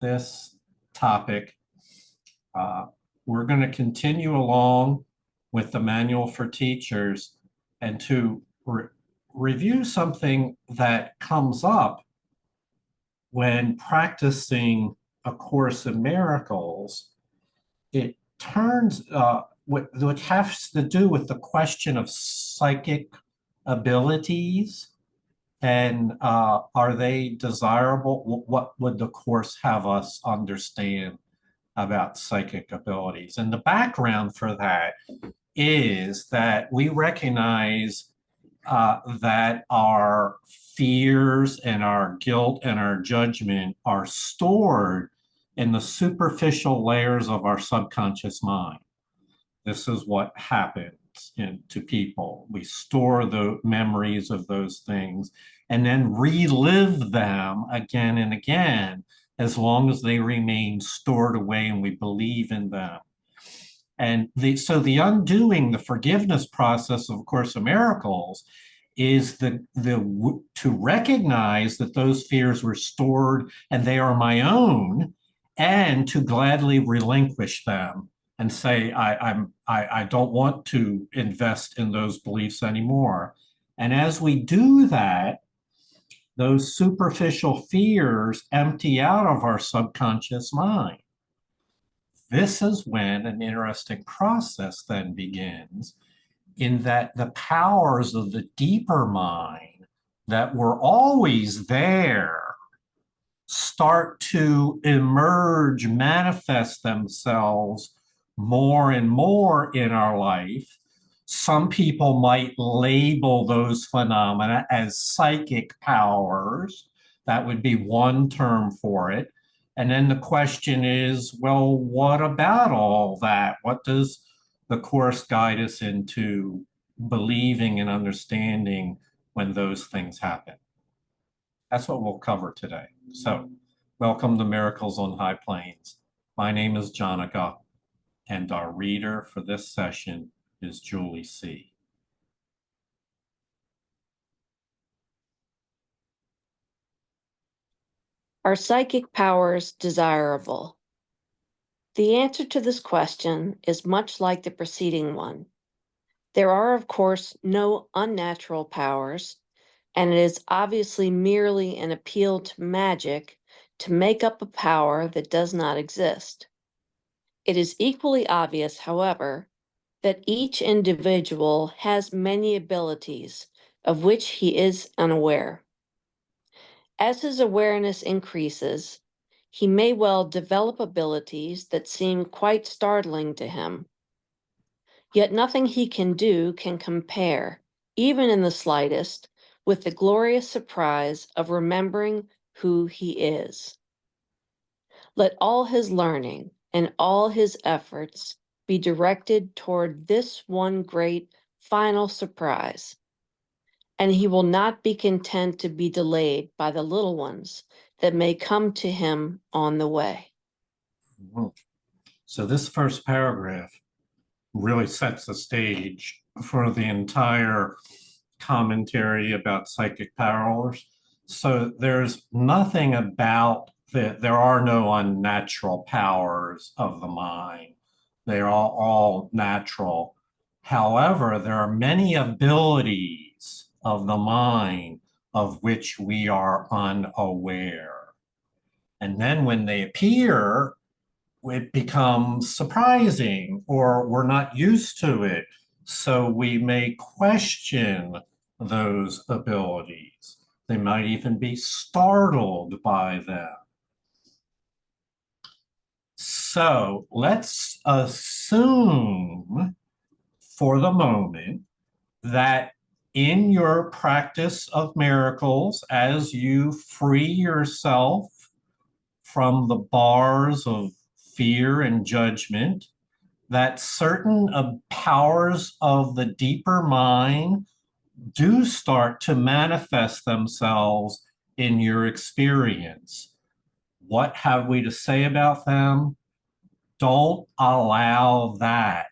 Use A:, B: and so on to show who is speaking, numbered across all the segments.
A: this topic. Uh, we're going to continue along with the manual for teachers and to review something that comes up when practicing A Course in Miracles. It turns, which has to do with the question of psychic abilities and are they desirable? What would the Course have us understand about psychic abilities? And the background for that is that we recognize that our fears and our guilt and our judgment are stored in the superficial layers of our subconscious mind. This is what happens to people. We store the memories of those things and then relive them again and again as long as they remain stored away and we believe in them. And so the undoing, the forgiveness process of Course of Miracles is to recognize that those fears were stored and they are my own, and to gladly relinquish them and say, I don't want to invest in those beliefs anymore. And as we do that, those superficial fears empty out of our subconscious mind. This is when an interesting process then begins, in that the powers of the deeper mind that were always there start to emerge, manifest themselves more and more in our life. Some people might label those phenomena as psychic powers. That would be one term for it. And then the question is, well, what about all that? What does the Course guide us into believing and understanding when those things happen? That's what we'll cover today. So, welcome to Miracles on High Plains. My name is Jonica, and our reader for this session is Julie C.
B: Are psychic powers desirable? The answer to this question is much like the preceding one. There are, of course, no unnatural powers, and it is obviously merely an appeal to magic to make up a power that does not exist. It is equally obvious, however, that each individual has many abilities of which he is unaware. As his awareness increases, he may well develop abilities that seem quite startling to him. Yet nothing he can do can compare, even in the slightest, with the glorious surprise of remembering who he is. Let all his learning and all his efforts be directed toward this one great final surprise, and he will not be content to be delayed by the little ones that may come to him on the way.
A: So this first paragraph really sets the stage for the entire commentary about psychic powers. So there's nothing about that. There are no unnatural powers of the mind. They are all natural. However, there are many abilities of the mind of which we are unaware. And then when they appear, it becomes surprising or we're not used to it. So we may question those abilities. They might even be startled by them. So let's assume for the moment that in your practice of miracles, as you free yourself from the bars of fear and judgment, that certain powers of the deeper mind do start to manifest themselves in your experience. What have we to say about them? Don't allow that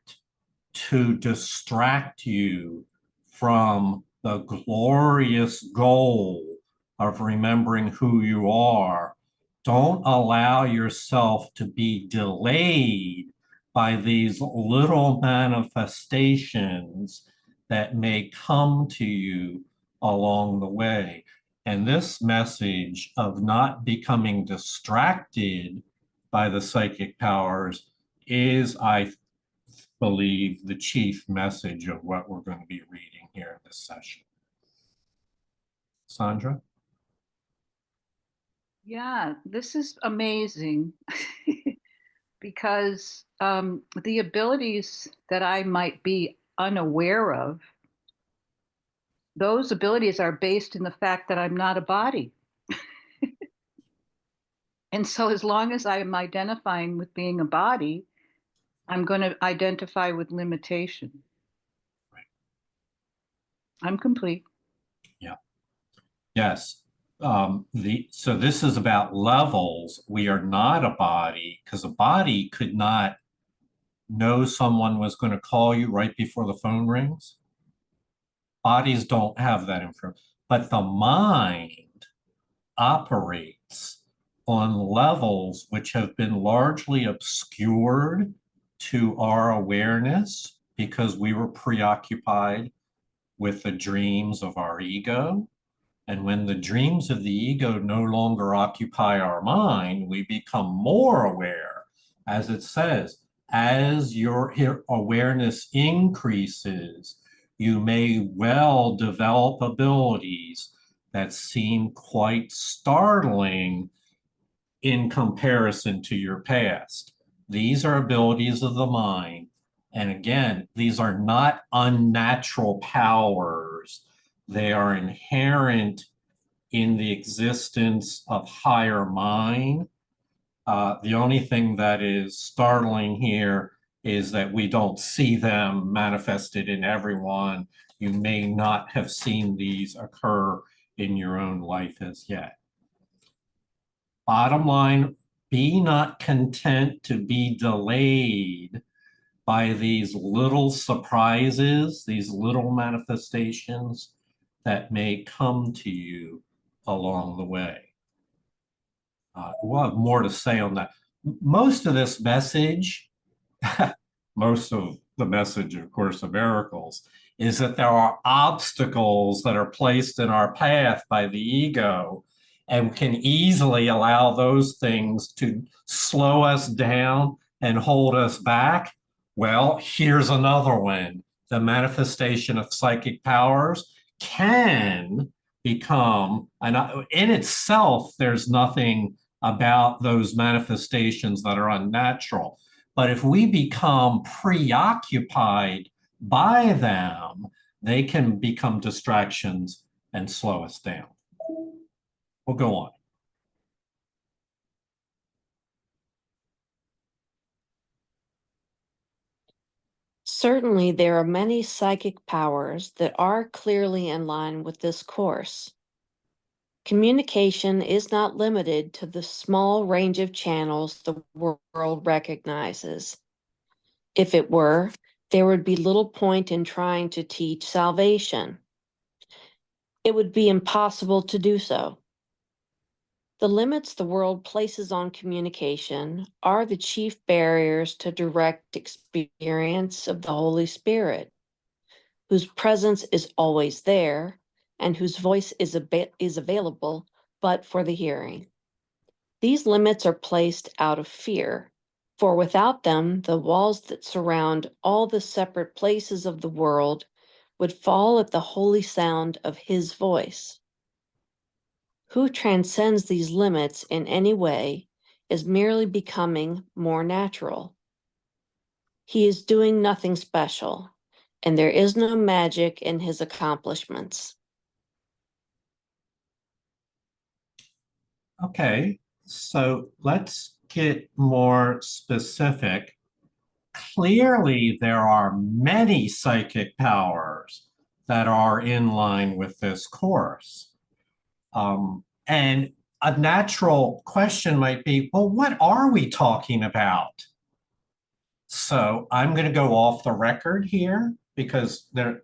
A: to distract you from the glorious goal of remembering who you are Don't allow yourself to be delayed by these little manifestations that may come to you along the way. And this message of not becoming distracted by the psychic powers is, I believe, the chief message of what we're going to be reading here in this session. Sandra?
C: Yeah, this is amazing because the abilities that I might be unaware of, those abilities are based in the fact that I'm not a body. And so as long as I am identifying with being a body, I'm going to identify with limitation.
A: Right.
C: I'm complete.
A: Yeah. Yes. So this is about levels. We are not a body, because a body could not know someone was going to call you right before the phone rings. Bodies don't have that information, but the mind operates on levels which have been largely obscured to our awareness because we were preoccupied with the dreams of our ego. And when the dreams of the ego no longer occupy our mind, we become more aware. As it says, as your awareness increases, you may well develop abilities that seem quite startling in comparison to your past. These are abilities of the mind. And again, these are not unnatural powers. They are inherent in the existence of higher mind. The only thing that is startling here is that we don't see them manifested in everyone. You may not have seen these occur in your own life as yet. Bottom line, be not content to be delayed by these little surprises, these little manifestations that may come to you along the way. We'll have more to say on that. Most of this message, most of the message, of Course of Miracles, is that there are obstacles that are placed in our path by the ego and can easily allow those things to slow us down and hold us back. Well, here's another one. The manifestation of psychic powers can become, and in itself, there's nothing about those manifestations that are unnatural. But if we become preoccupied by them, they can become distractions and slow us down. We'll go on.
B: Certainly, there are many psychic powers that are clearly in line with this course. Communication is not limited to the small range of channels the world recognizes. If it were, there would be little point in trying to teach salvation. It would be impossible to do so. The limits the world places on communication are the chief barriers to direct experience of the Holy Spirit, whose presence is always there and whose voice is available but for the hearing. These limits are placed out of fear, for without them, the walls that surround all the separate places of the world would fall at the holy sound of his voice. Who transcends these limits in any way is merely becoming more natural. He is doing nothing special, and there is no magic in his accomplishments.
A: Okay, so let's get more specific. Clearly, there are many psychic powers that are in line with this course. And a natural question might be, well, what are we talking about? So I'm going to go off the record here because the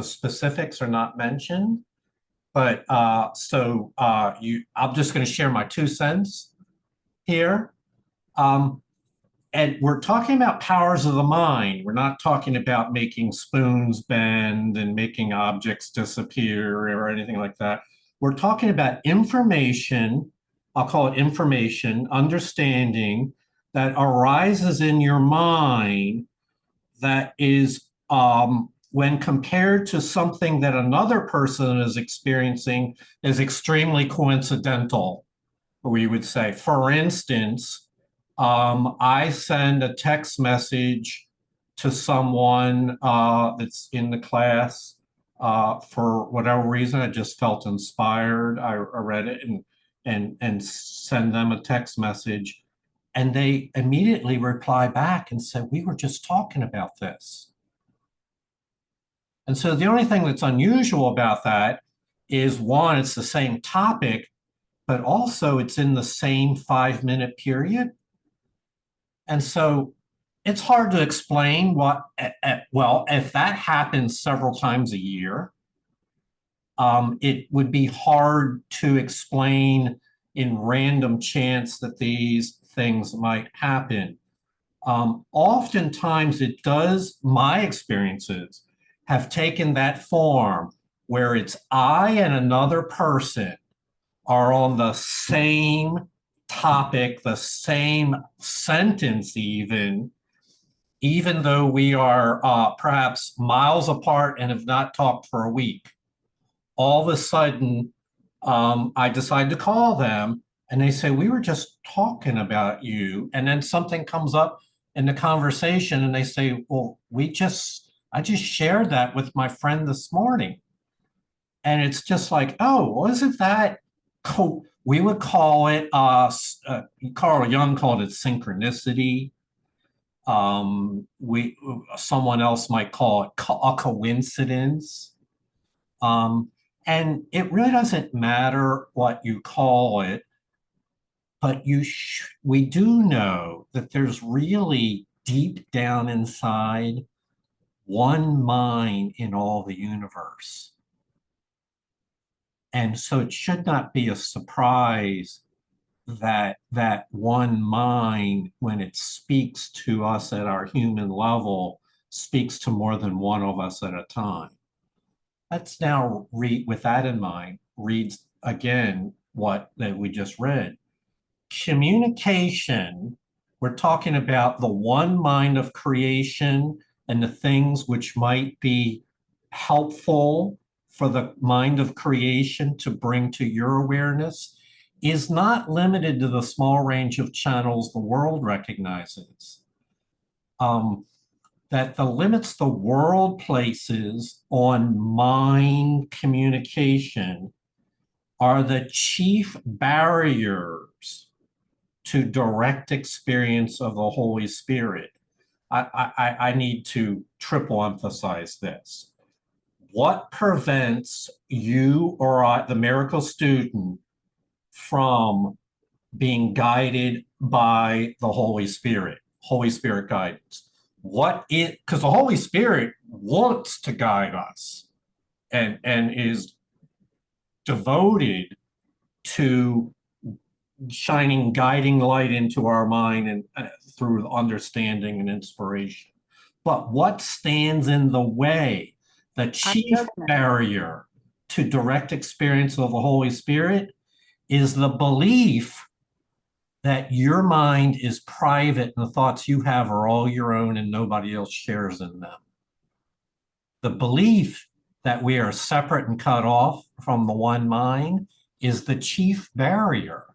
A: specifics are not mentioned. But I'm just going to share my 2 cents here. And we're talking about powers of the mind. We're not talking about making spoons bend and making objects disappear or anything like that. We're talking about information, I'll call it information, understanding that arises in your mind that is, when compared to something that another person is experiencing, is extremely coincidental, we would say. For instance, I send a text message to someone that's in the class for whatever reason. I just felt inspired. I read it and send them a text message, and they immediately reply back and say, "We were just talking about this." And so the only thing that's unusual about that is, one, it's the same topic, but also it's in the same 5-minute period. And so it's hard to explain what, well, if that happens several times a year, it would be hard to explain in random chance that these things might happen. Oftentimes it does, my experiences have taken that form where it's I and another person are on the same topic, the same sentence, even though we are perhaps miles apart and have not talked for a week. All of a sudden, I decide to call them and they say, "We were just talking about you." And then something comes up in the conversation and they say, "Well, I just shared that with my friend this morning." And it's just like, "Oh, wasn't that cool?" We would call it, Carl Jung called it synchronicity. Someone else might call it a coincidence. And it really doesn't matter what you call it, but we do know that there's really deep down inside one mind in all the universe. And so it should not be a surprise that that one mind, when it speaks to us at our human level, speaks to more than one of us at a time. Let's now read, with that in mind, read again what that we just read. Communication, we're talking about the one mind of creation and the things which might be helpful for the mind of creation to bring to your awareness, is not limited to the small range of channels the world recognizes. That the limits the world places on mind communication are the chief barriers to direct experience of the Holy Spirit. I need to triple emphasize this. What prevents you or the miracle student from being guided by the Holy Spirit guidance? Because the Holy Spirit wants to guide us and is devoted to shining guiding light into our mind and through understanding and inspiration. But what stands in the way? The chief barrier to direct experience of the Holy Spirit is the belief that your mind is private and the thoughts you have are all your own and nobody else shares in them. The belief that we are separate and cut off from the one mind is the chief barrier.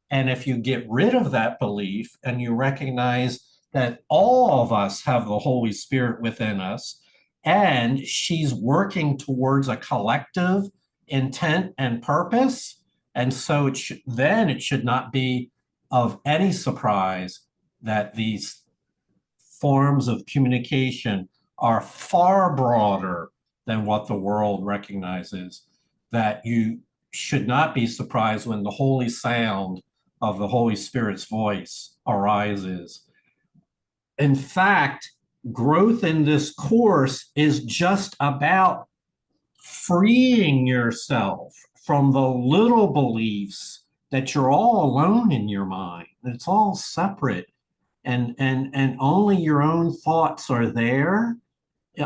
A: And if you get rid of that belief and you recognize that all of us have the Holy Spirit within us, and she's working towards a collective intent and purpose, and so then it should not be of any surprise that these forms of communication are far broader than what the world recognizes, that you should not be surprised when the holy sound of the Holy Spirit's voice arises. In fact, growth in this course is just about freeing yourself from the little beliefs that you're all alone in your mind. It's all separate, and only your own thoughts are there,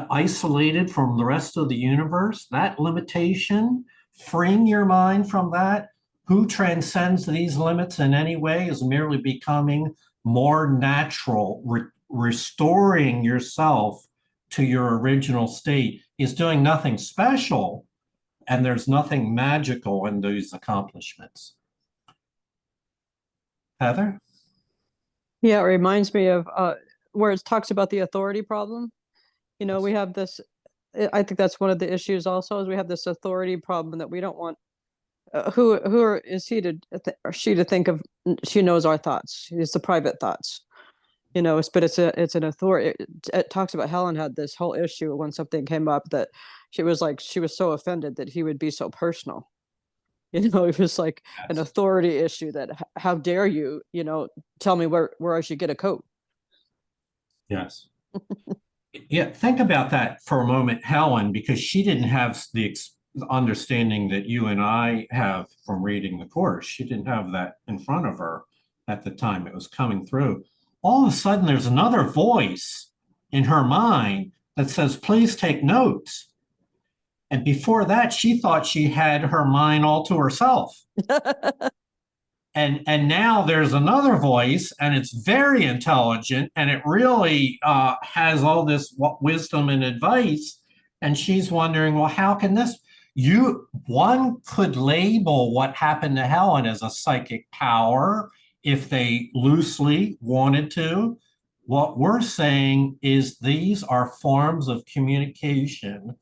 A: isolated from the rest of the universe. That limitation, freeing your mind from that, who transcends these limits in any way, is merely becoming more natural, restoring yourself to your original state, is doing nothing special, and there's nothing magical in these accomplishments. Heather?
D: Yeah, it reminds me of where it talks about the authority problem. You know, we have this, I think that's one of the issues also, is we have this authority problem that we don't want. Is he to or she to think of? She knows our thoughts. It's the private thoughts, you know. But it's an authority. It talks about Helen had this whole issue when something came up that she was so offended that he would be so personal. You know, it was like an authority issue that how dare you, you know, tell me where I should get a coat.
A: Yes. Yeah, think about that for a moment, Helen, because she didn't have the understanding that you and I have from reading the course. She didn't have that in front of her at the time it was coming through. All of a sudden, there's another voice in her mind that says, please take notes. And before that, she thought she had her mind all to herself. And now there's another voice, and it's very intelligent, and it really has all this wisdom and advice. And she's wondering, well, how can this? One could label what happened to Helen as a psychic power if they loosely wanted to. What we're saying is these are forms of communication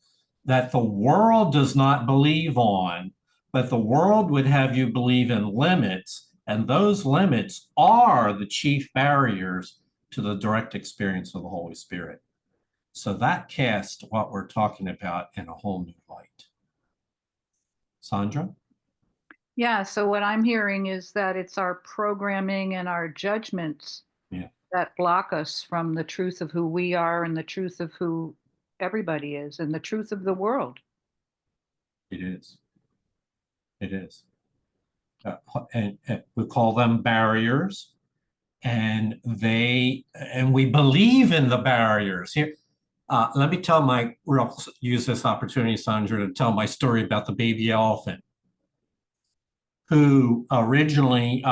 A: that the world does not believe on, but the world would have you believe in limits, and those limits are the chief barriers to the direct experience of the Holy Spirit. So that casts what we're talking about in a whole new light. Sandra?
C: Yeah, so what I'm hearing is that it's our programming and our judgments that block us from the truth of who we are and the truth of who everybody is and the truth of the world.
A: It is. It is. And we call them barriers, and we believe in the barriers. Here, let me use this opportunity, Sandra, to tell my story about the baby elephant, who originally,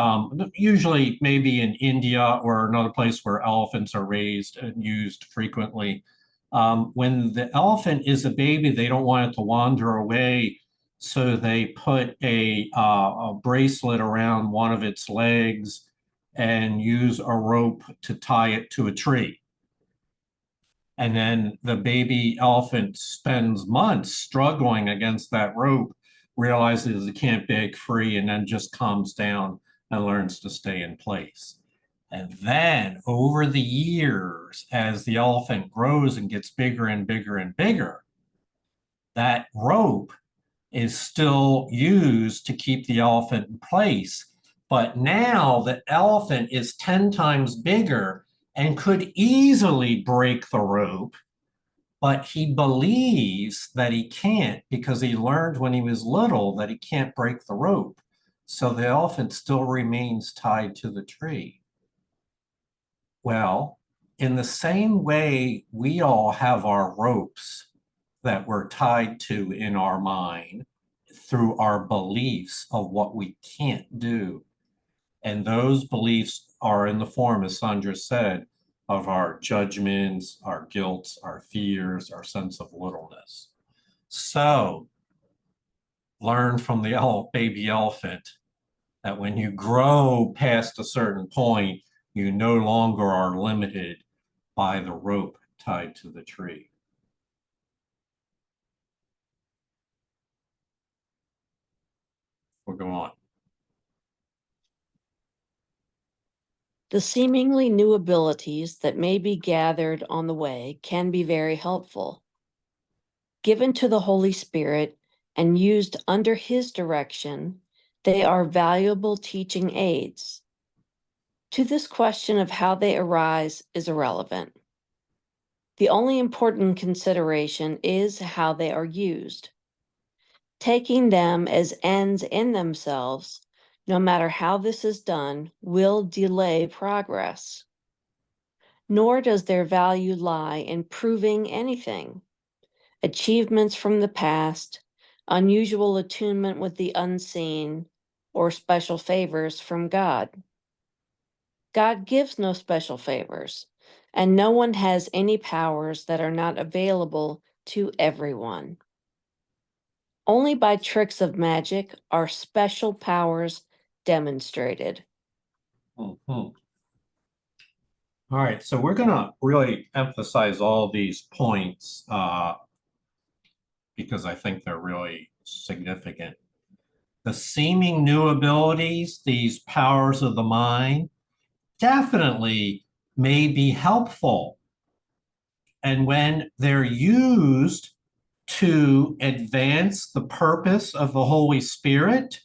A: usually maybe in India or another place where elephants are raised and used frequently. When the elephant is a baby, they don't want it to wander away. So they put a bracelet around one of its legs and use a rope to tie it to a tree. And then the baby elephant spends months struggling against that rope, realizes it can't break free, and then just calms down and learns to stay in place. And then over the years, as the elephant grows and gets bigger and bigger and bigger, that rope is still used to keep the elephant in place. But now the elephant is 10 times bigger and could easily break the rope, but he believes that he can't because he learned when he was little that he can't break the rope. So the elephant still remains tied to the tree. Well, in the same way, we all have our ropes that we're tied to in our mind through our beliefs of what we can't do. And those beliefs are in the form, as Sandra said, of our judgments, our guilt, our fears, our sense of littleness. So learn from the baby elephant that when you grow past a certain point, you no longer are limited by the rope tied to the tree. We'll go on.
B: The seemingly new abilities that may be gathered on the way can be very helpful. Given to the Holy Spirit and used under His direction, they are valuable teaching aids. To this question of how they arise is irrelevant. The only important consideration is how they are used. Taking them as ends in themselves no matter how this is done, will delay progress. Nor does their value lie in proving anything. Achievements from the past, unusual attunement with the unseen, or special favors from God. God gives no special favors, and no one has any powers that are not available to everyone. Only by tricks of magic are special powers demonstrated.
A: Mhm. All right, so we're going to really emphasize all these points because I think they're really significant. The seeming new abilities, these powers of the mind, definitely may be helpful. And when they're used to advance the purpose of the Holy Spirit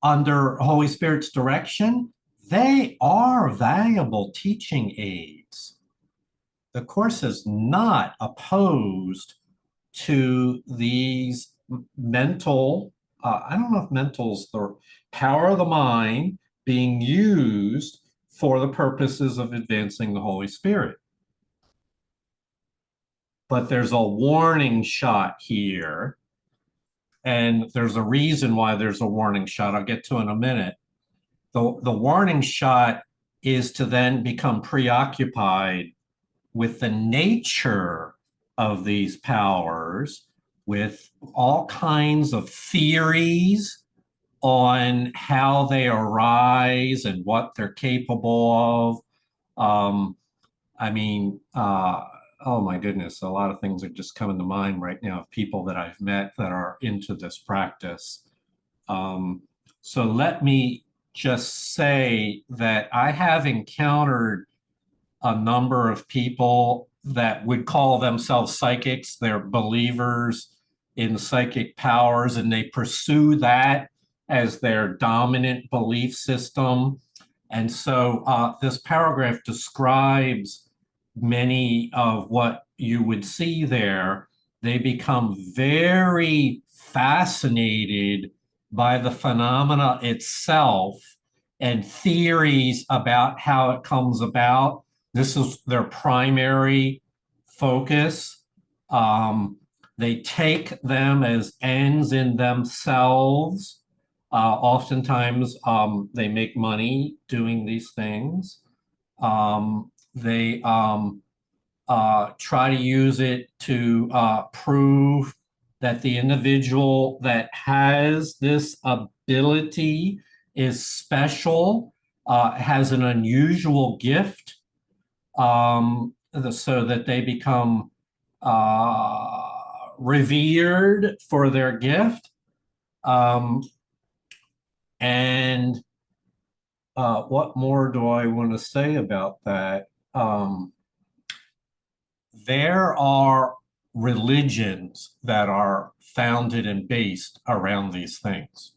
A: under Holy Spirit's direction, they are valuable teaching aids. The Course is not opposed to these mental, I don't know if mental's the power of the mind being used for the purposes of advancing the Holy Spirit. But there's a warning shot here, and there's a reason why there's a warning shot I'll get to in a minute. The warning shot is to then become preoccupied with the nature of these powers, with all kinds of theories on how they arise and what they're capable of. Oh my goodness, a lot of things are just coming to mind right now of people that I've met that are into this practice. So let me just say that I have encountered a number of people that would call themselves psychics. They're believers in psychic powers, and they pursue that as their dominant belief system. And so this paragraph describes many of what you would see there. They become very fascinated by the phenomena itself and theories about how it comes about. This is their primary focus. They take them as ends in themselves. Oftentimes, they make money doing these things. They try to use it to prove that the individual that has this ability is special, has an unusual gift, so that they become revered for their gift. And what more do I want to say about that? There are religions that are founded and based around these things.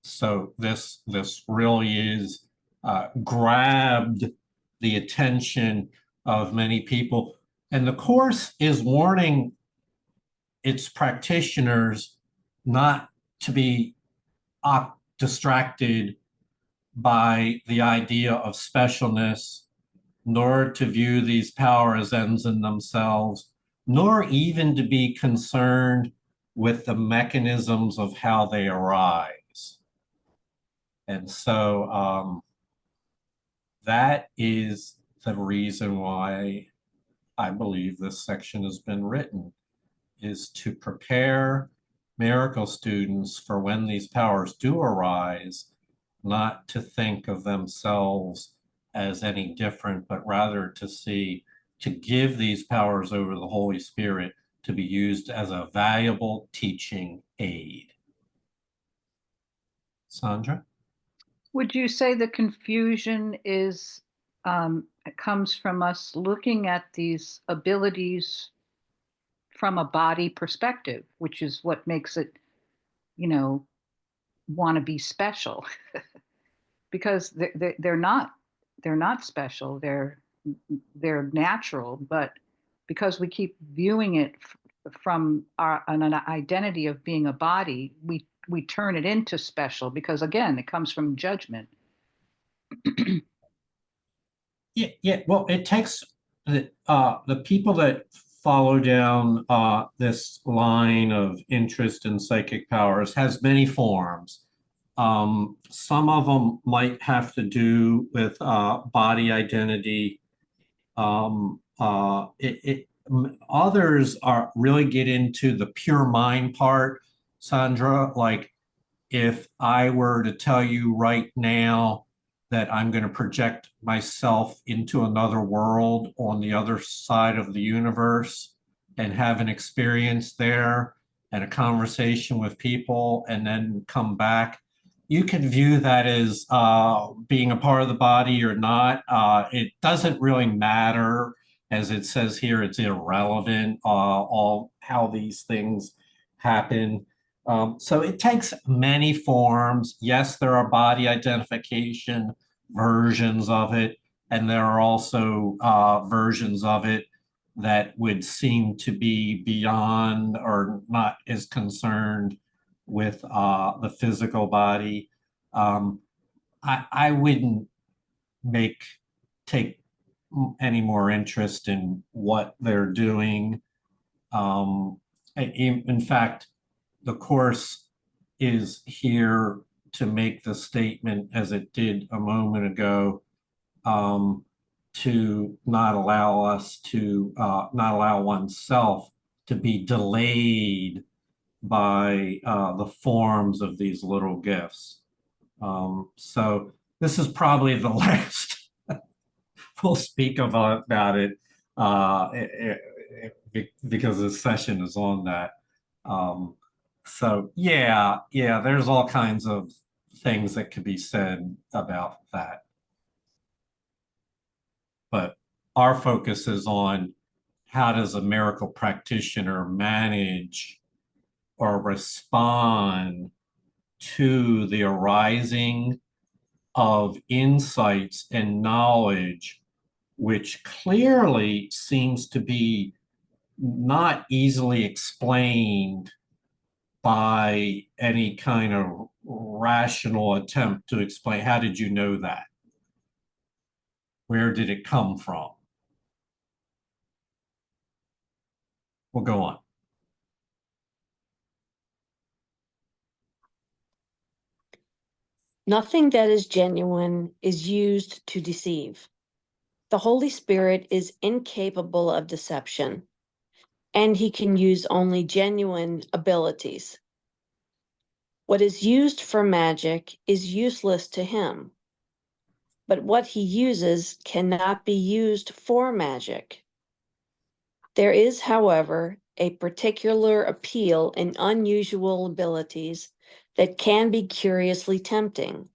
A: So this really is grabbed the attention of many people. And the Course is warning its practitioners not to be distracted by the idea of specialness, nor to view these powers as ends in themselves, nor even to be concerned with the mechanisms of how they arise. And so that is the reason why I believe this section has been written, is to prepare miracle students for when these powers do arise, not to think of themselves as any different, but rather to give these powers over the Holy Spirit to be used as a valuable teaching aid. Sandra?
C: Would you say the confusion is comes from us looking at these abilities from a body perspective, which is what makes it, want to be special? Because they're not special. They're natural, but because we keep viewing it from an identity of being a body, we we turn it into special, because again, it comes from judgment.
A: Yeah. Well, it takes the people that follow down this line of interest in psychic powers has many forms. Some of them might have to do with body identity. Others are really get into the pure mind part, Sandra. Like if I were to tell you right now that I'm going to project myself into another world on the other side of the universe and have an experience there and a conversation with people and then come back, you can view that as being a part of the body or not. It doesn't really matter. As it says here, it's irrelevant, all how these things happen. So it takes many forms. Yes, there are body identification versions of it, and there are also versions of it that would seem to be beyond or not as concerned with the physical body. I wouldn't take any more interest in what they're doing. In fact, the Course is here to make the statement, as it did a moment ago, to not allow oneself to be delayed by the forms of these little gifts. So this is probably the last we'll speak about it because this session is on that. So yeah, there's all kinds of things that could be said about that. But our focus is on how does a miracle practitioner manage or respond to the arising of insights and knowledge, which clearly seems to be not easily explained by any kind of rational attempt to explain. How did you know that? Where did it come from? We'll go on.
B: Nothing that is genuine is used to deceive. The Holy Spirit is incapable of deception, and he can use only genuine abilities. What is used for magic is useless to him, but what he uses cannot be used for magic. There is, however, a particular appeal in unusual abilities that can be curiously tempting.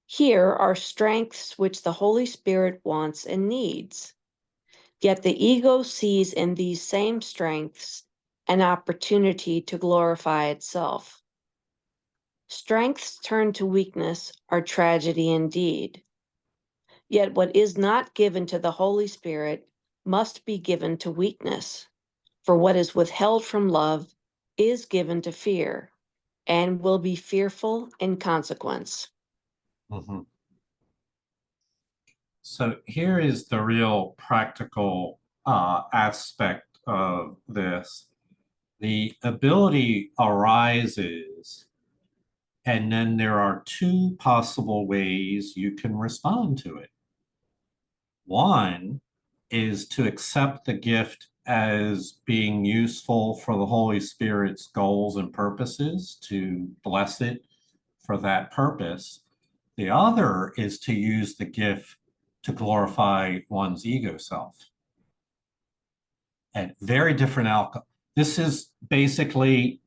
B: Here are strengths which the Holy Spirit wants and needs. Yet the ego sees in these same strengths an opportunity to glorify itself. Strengths turned to weakness are tragedy indeed. Yet what is not given to the Holy Spirit must be given to weakness, for what is withheld from love is given to fear and will be fearful in consequence.
A: Mm-hmm. So here is the real practical aspect of this. The ability arises, and then there are two possible ways you can respond to it. One is to accept the gift as being useful for the Holy Spirit's goals and purposes, to bless it for that purpose. The other is to use the gift to glorify one's ego self. And very different outcome. This is basically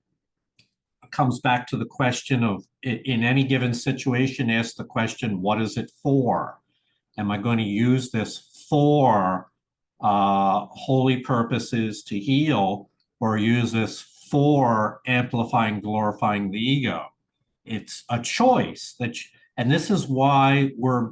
A: comes back to the question of, in any given situation, ask the question, what is it for? Am I going to use this for holy purposes to heal, or use this for amplifying, glorifying the ego? It's a choice and this is why we're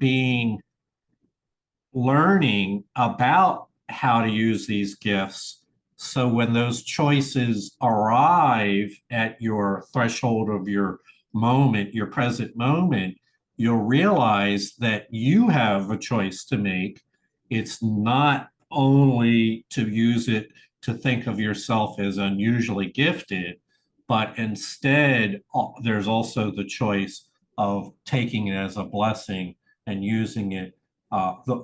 A: learning about how to use these gifts So when those choices arrive at your threshold of your moment, your present moment, you'll realize that you have a choice to make. It's not only to use it to think of yourself as unusually gifted, but instead, there's also the choice of taking it as a blessing and using it.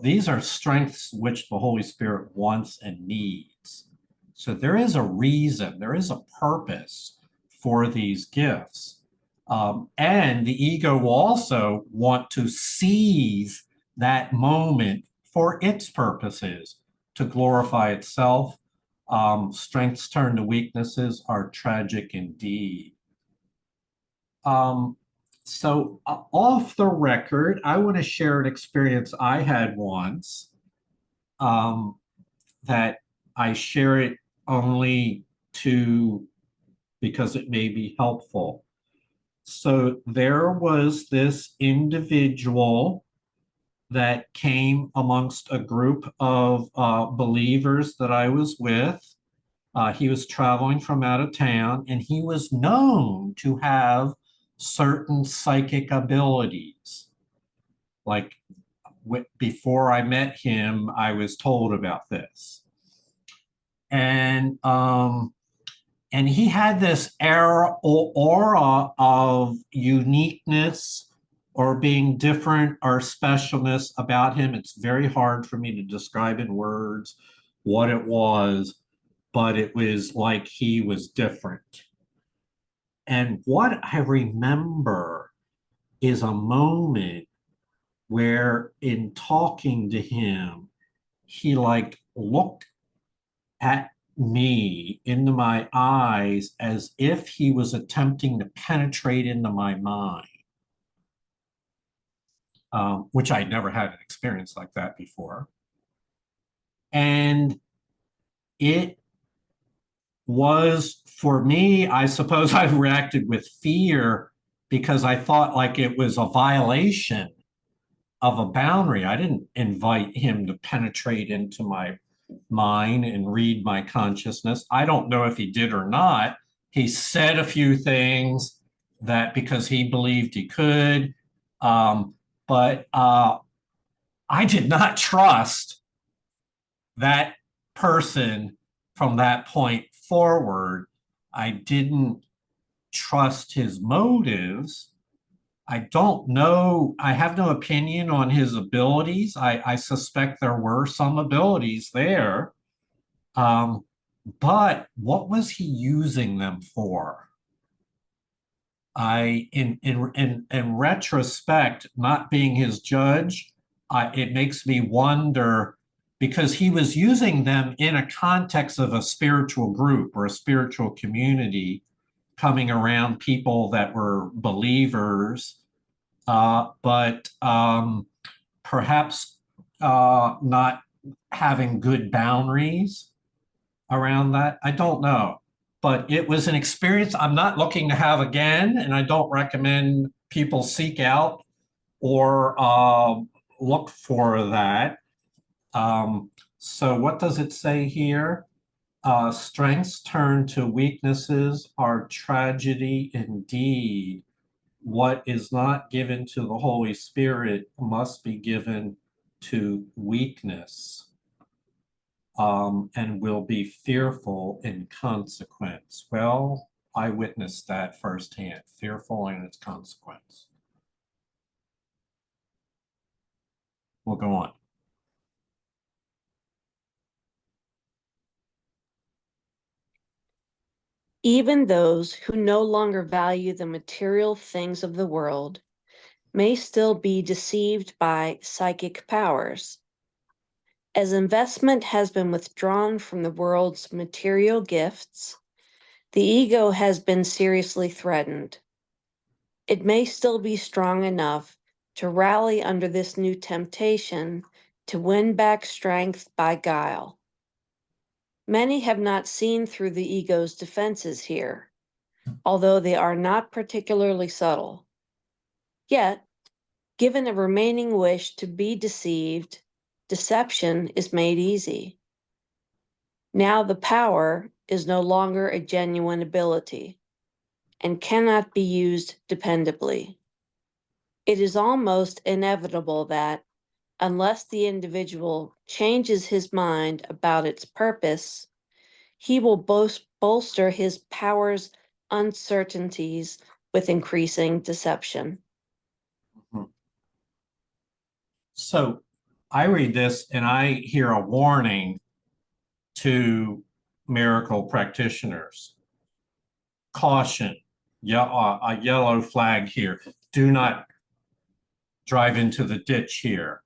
A: These are strengths which the Holy Spirit wants and needs. So there is a reason, there is a purpose for these gifts. And the ego will also want to seize that moment for its purposes, to glorify itself. Strengths turned to weaknesses are tragic indeed. So off the record, I want to share an experience I had once, that I share it only because it may be helpful. So there was this individual that came amongst a group of believers that I was with. He was traveling from out of town, and he was known to have certain psychic abilities. Like before I met him, I was told about this. And he had this aura of uniqueness or being different or specialness about him. It's very hard for me to describe in words what it was, but it was like he was different. And what I remember is a moment where, in talking to him, he like looked at me into my eyes as if he was attempting to penetrate into my mind, which I'd never had an experience like that before. And it was, for me, I suppose I reacted with fear because I thought like it was a violation of a boundary. I didn't invite him to penetrate into my mind and read my consciousness. I don't know if he did or not. He said a few things that because he believed he could, but I did not trust that person from that point forward. I didn't trust his motives. I don't know. I have no opinion on his abilities. I suspect there were some abilities there. But what was he using them for? In retrospect, not being his judge, it makes me wonder, because he was using them in a context of a spiritual group or a spiritual community, coming around people that were believers, but perhaps not having good boundaries around that. I don't know, but it was an experience I'm not looking to have again, and I don't recommend people seek out or look for that. So what does it say here? Strengths turned to weaknesses are tragedy indeed. What is not given to the Holy Spirit must be given to weakness, and will be fearful in consequence. Well, I witnessed that firsthand, fearful in its consequence. We'll go on.
B: Even those who no longer value the material things of the world may still be deceived by psychic powers. As investment has been withdrawn from the world's material gifts, the ego has been seriously threatened. It may still be strong enough to rally under this new temptation to win back strength by guile. Many have not seen through the ego's defenses here, although they are not particularly subtle. Yet, given a remaining wish to be deceived, deception is made easy. Now the power is no longer a genuine ability and cannot be used dependably. It is almost inevitable that, unless the individual changes his mind about its purpose, he will bolster his power's uncertainties with increasing deception.
A: So I read this and I hear a warning to miracle practitioners. Caution, a yellow flag here. Do not drive into the ditch here.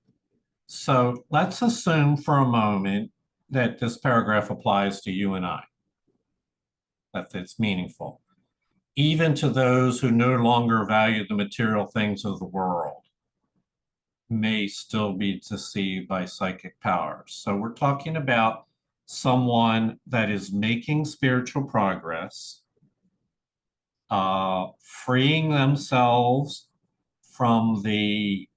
A: So let's assume for a moment that this paragraph applies to you and I, that it's meaningful, even to those who no longer value the material things of the world may still be deceived by psychic powers. So we're talking about someone that is making spiritual progress, freeing themselves from the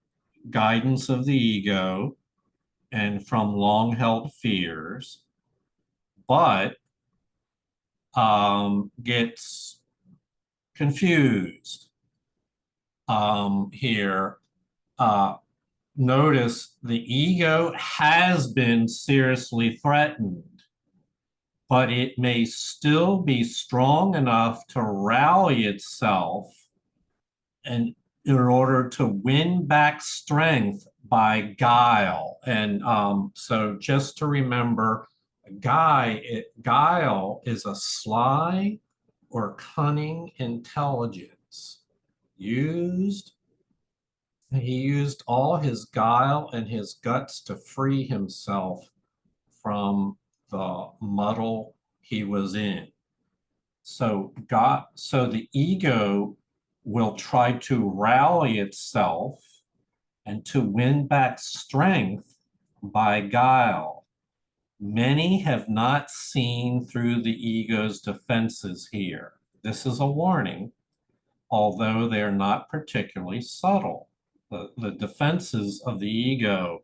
A: guidance of the ego and from long-held fears, but gets confused here. Notice the ego has been seriously threatened, but it may still be strong enough to rally itself and in order to win back strength by guile. And so just to remember, guile is a sly or cunning intelligence used. He used all his guile and his guts to free himself from the muddle he was in. So the ego will try to rally itself and to win back strength by guile. Many have not seen through the ego's defenses here. This is a warning, although they're not particularly subtle. The defenses of the ego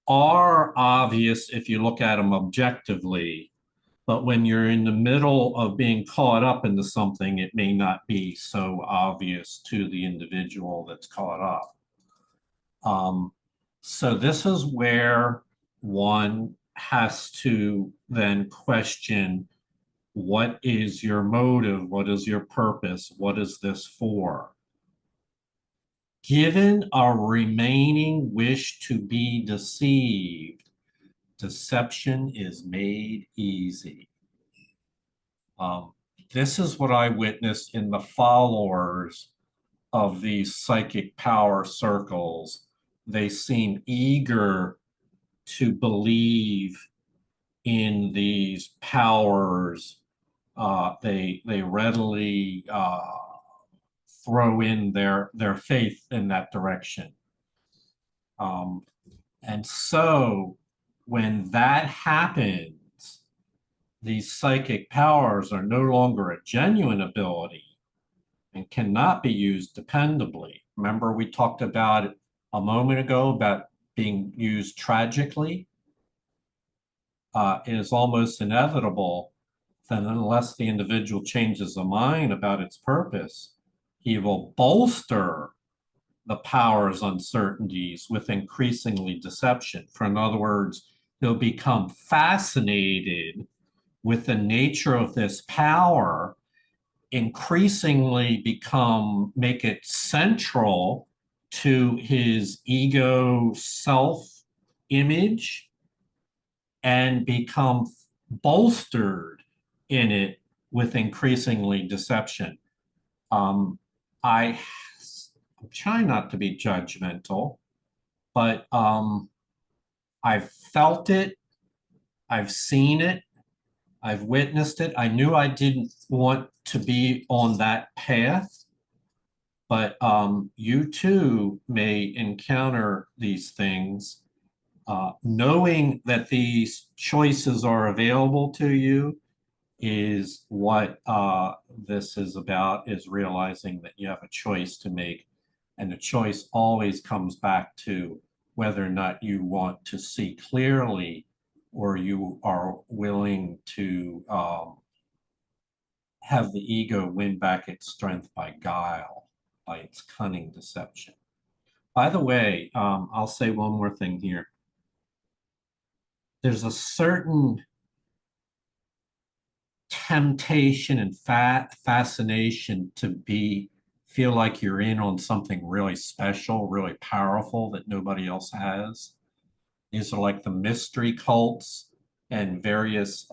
A: are obvious if you look at them objectively, but when you're in the middle of being caught up into something, it may not be so obvious to the individual that's caught up. So this is where one has to then question, what is your motive? What is your purpose? What is this for? Given a remaining wish to be deceived, deception is made easy. This is what I witnessed in the followers of these psychic power circles. They seem eager to believe in these powers. They readily throw in their faith in that direction. And so when that happens, these psychic powers are no longer a genuine ability and cannot be used dependably. Remember, we talked about it a moment ago about being used tragically. It is almost inevitable that unless the individual changes the mind about its purpose, he will bolster the power's uncertainties with increasingly deception. For in other words, he'll become fascinated with the nature of this power, increasingly make it central to his ego self-image and become bolstered in it with increasingly deception. I'm trying not to be judgmental, but I've felt it, I've seen it, I've witnessed it. I knew I didn't want to be on that path, but you too may encounter these things. Knowing that these choices are available to you is what this is about, is realizing that you have a choice to make. And the choice always comes back to whether or not you want to see clearly or you are willing to have the ego win back its strength by guile, by its cunning deception. By the way, I'll say one more thing here. There's a certain temptation and fascination to feel like you're in on something really special, really powerful that nobody else has. These are like the mystery cults and various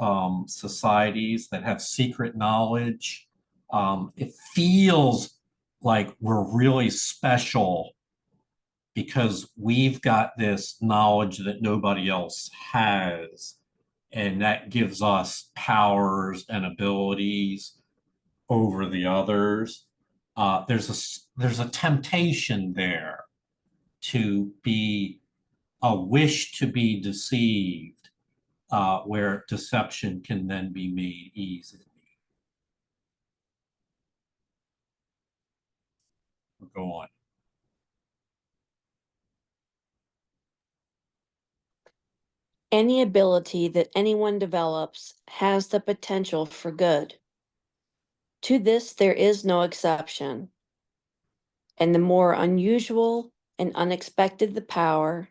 A: societies that have secret knowledge. It feels like we're really special because we've got this knowledge that nobody else has. And that gives us powers and abilities over the others. There's a temptation there to be a wish to be deceived, where deception can then be made easy. Go on.
B: Any ability that anyone develops has the potential for good. To this, there is no exception. And the more unusual and unexpected the power,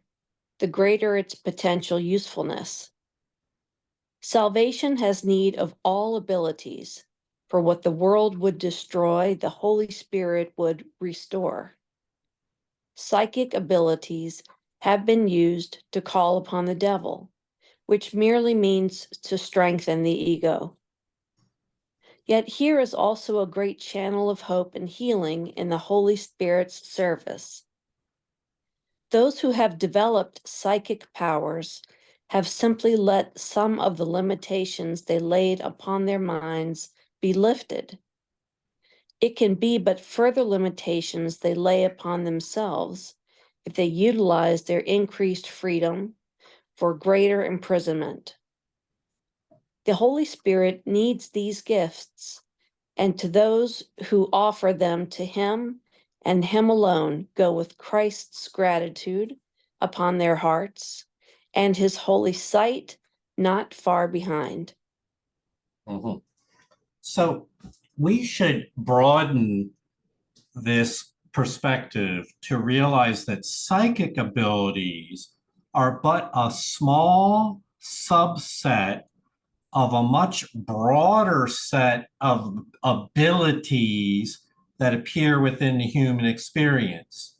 B: the greater its potential usefulness. Salvation has need of all abilities, for what the world would destroy, the Holy Spirit would restore. Psychic abilities have been used to call upon the devil, which merely means to strengthen the ego. Yet here is also a great channel of hope and healing in the Holy Spirit's service. Those who have developed psychic powers have simply let some of the limitations they laid upon their minds be lifted. It can be but further limitations they lay upon themselves if they utilize their increased freedom for greater imprisonment. The Holy Spirit needs these gifts, and to those who offer them to Him and Him alone go with Christ's gratitude upon their hearts and His holy sight not far behind.
A: Mm-hmm. So we should broaden this perspective to realize that psychic abilities are but a small subset of a much broader set of abilities that appear within the human experience.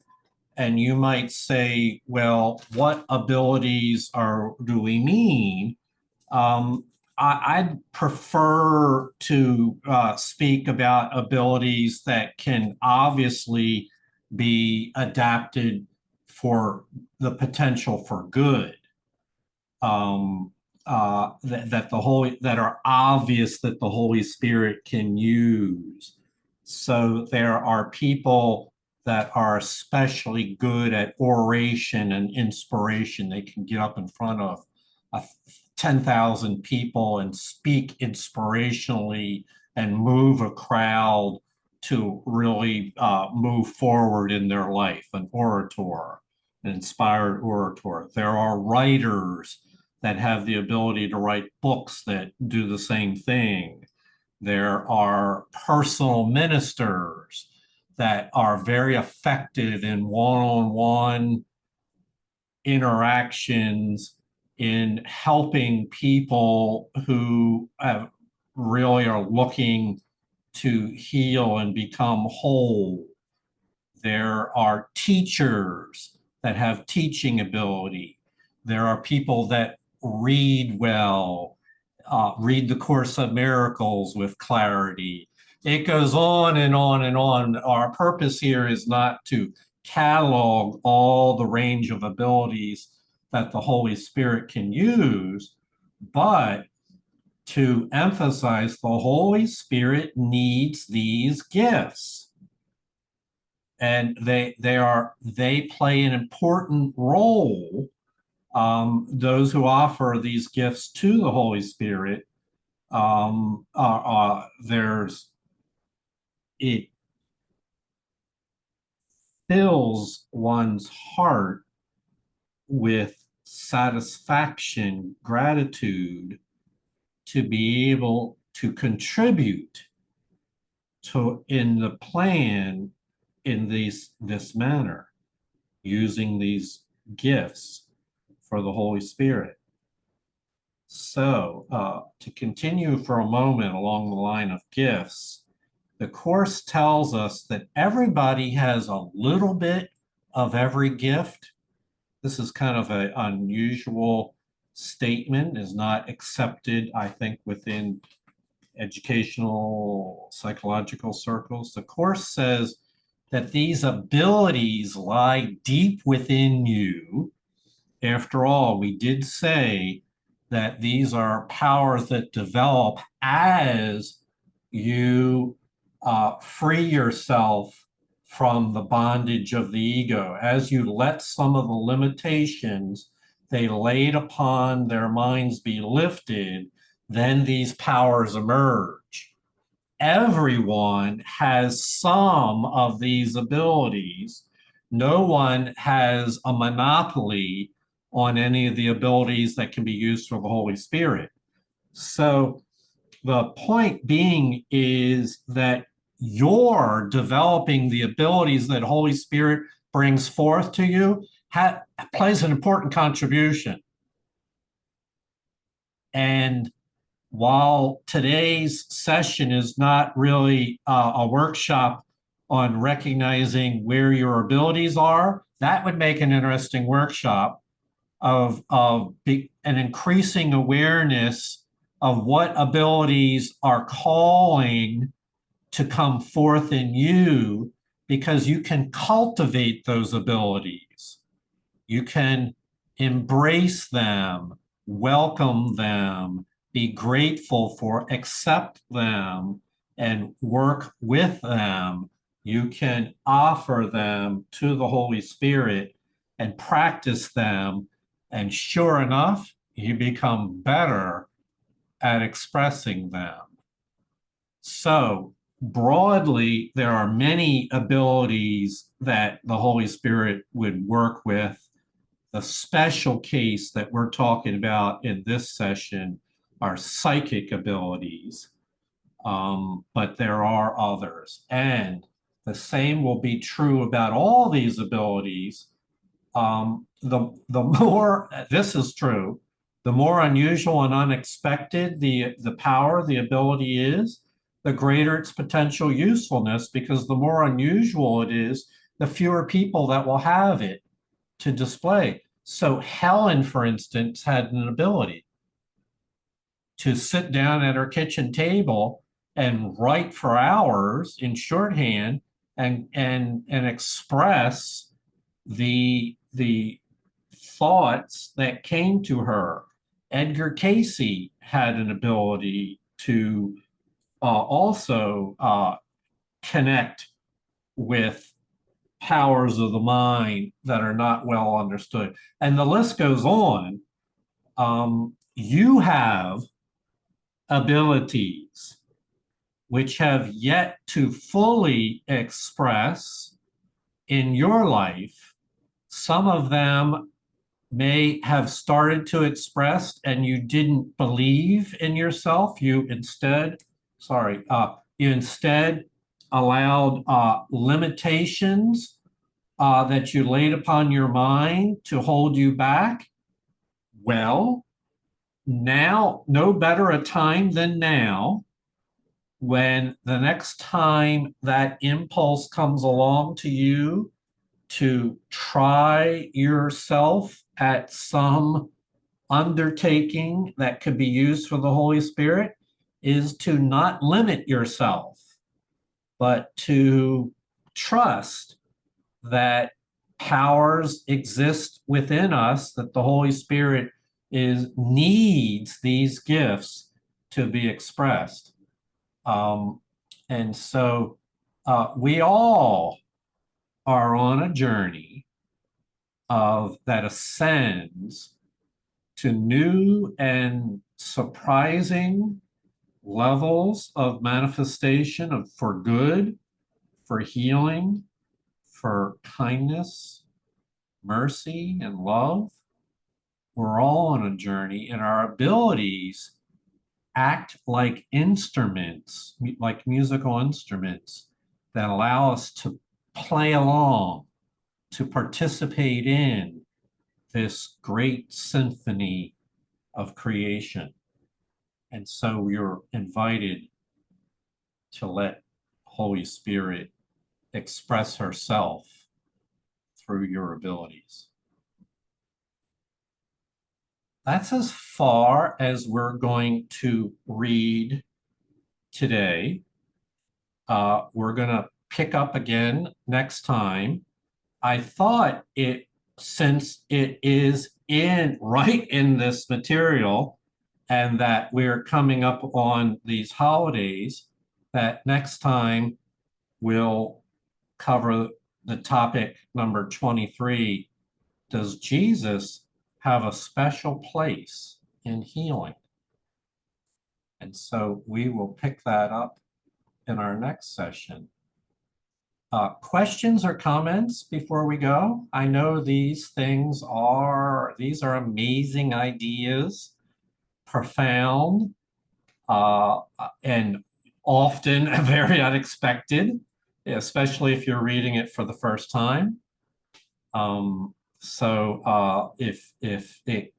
A: And you might say, well, what abilities do we mean? I'd prefer to speak about abilities that can obviously be adapted for the potential for good. That are obvious that the Holy Spirit can use. So there are people that are especially good at oration and inspiration. They can get up in front of 10,000 people and speak inspirationally and move a crowd to really move forward in their life, an orator, an inspired orator. There are writers that have the ability to write books that do the same thing. There are personal ministers that are very effective in one-on-one interactions in helping people who really are looking to heal and become whole. There are teachers that have teaching ability. There are people that read well, read the Course of Miracles with clarity. It goes on and on and on. Our purpose here is not to catalog all the range of abilities that the Holy Spirit can use, but to emphasize the Holy Spirit needs these gifts. And they play an important role. Those who offer these gifts to the Holy Spirit, it fills one's heart with satisfaction, gratitude to be able to contribute to in the plan in this manner, using these gifts for the Holy Spirit. So to continue for a moment along the line of gifts, the Course tells us that everybody has a little bit of every gift. This is kind of an unusual statement, is not accepted, I think, within educational psychological circles. The Course says that these abilities lie deep within you. After all, we did say that these are powers that develop as you free yourself from the bondage of the ego, as you let some of the limitations they laid upon their minds be lifted, then these powers emerge. Everyone has some of these abilities. No one has a monopoly on any of the abilities that can be used for the Holy Spirit. So the point being is that you're developing the abilities that Holy Spirit brings forth to you, plays an important contribution. And while today's session is not really a workshop on recognizing where your abilities are, that would make an interesting workshop of an increasing awareness of what abilities are calling to come forth in you, because you can cultivate those abilities. You can embrace them, welcome them, be grateful for, accept them, and work with them. You can offer them to the Holy Spirit and practice them. And sure enough, you become better at expressing them. So broadly, there are many abilities that the Holy Spirit would work with. The special case that we're talking about in this session are psychic abilities, but there are others. And the same will be true about all these abilities. The more, this is true, the more unusual and unexpected the power, the ability is, the greater its potential usefulness, because the more unusual it is, the fewer people that will have it to display. So Helen, for instance, had an ability to sit down at her kitchen table and write for hours in shorthand and express the thoughts that came to her. Edgar Cayce had an ability to also connect with powers of the mind that are not well understood. And the list goes on. You have abilities which have yet to fully express in your life. Some of them may have started to express and you didn't believe in yourself. You instead allowed limitations that you laid upon your mind to hold you back. Well, now, no better a time than now, when the next time that impulse comes along to you to try yourself at some undertaking that could be used for the Holy Spirit, is to not limit yourself, but to trust that powers exist within us, that the Holy Spirit needs these gifts to be expressed. And so we all are on a journey that ascends to new and surprising levels of manifestation for good, for healing, for kindness, mercy, and love. we're all on a journey, and our abilities act like instruments, like musical instruments that allow us to play along, to participate in this great symphony of creation. And so you're invited to let Holy Spirit express herself through your abilities. That's as far as we're going to read today. We're going to pick up again next time. I thought since it is right in this material, and that we're coming up on these holidays, that next time we'll cover the topic number 23. Does Jesus have a special place in healing? And so we will pick that up in our next session. Questions or comments before we go? I know these are amazing ideas, profound, and often very unexpected, especially if you're reading it for the first time. If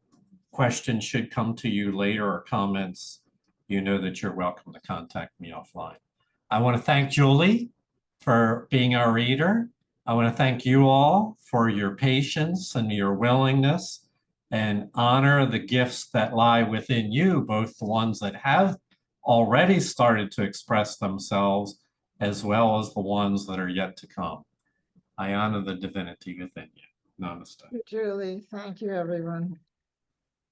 A: questions should come to you later or comments, you know that you're welcome to contact me offline. I want to thank Julie for being our reader. I want to thank you all for your patience and your willingness, and honor the gifts that lie within you, both the ones that have already started to express themselves, as well as the ones that are yet to come. I honor the divinity within you. Namaste.
E: Julie, thank you, everyone.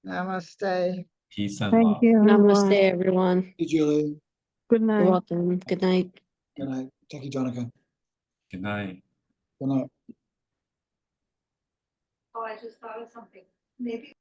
E: Namaste.
A: Peace and
D: Thank
A: love.
D: you.
B: Namaste, everyone.
F: Hey, Julie.
D: Good
B: You're
D: night.
B: welcome. Good night.
F: Good night. Thank you, Jonica.
A: Good night.
F: Good night.
G: Oh, I just thought of something. Maybe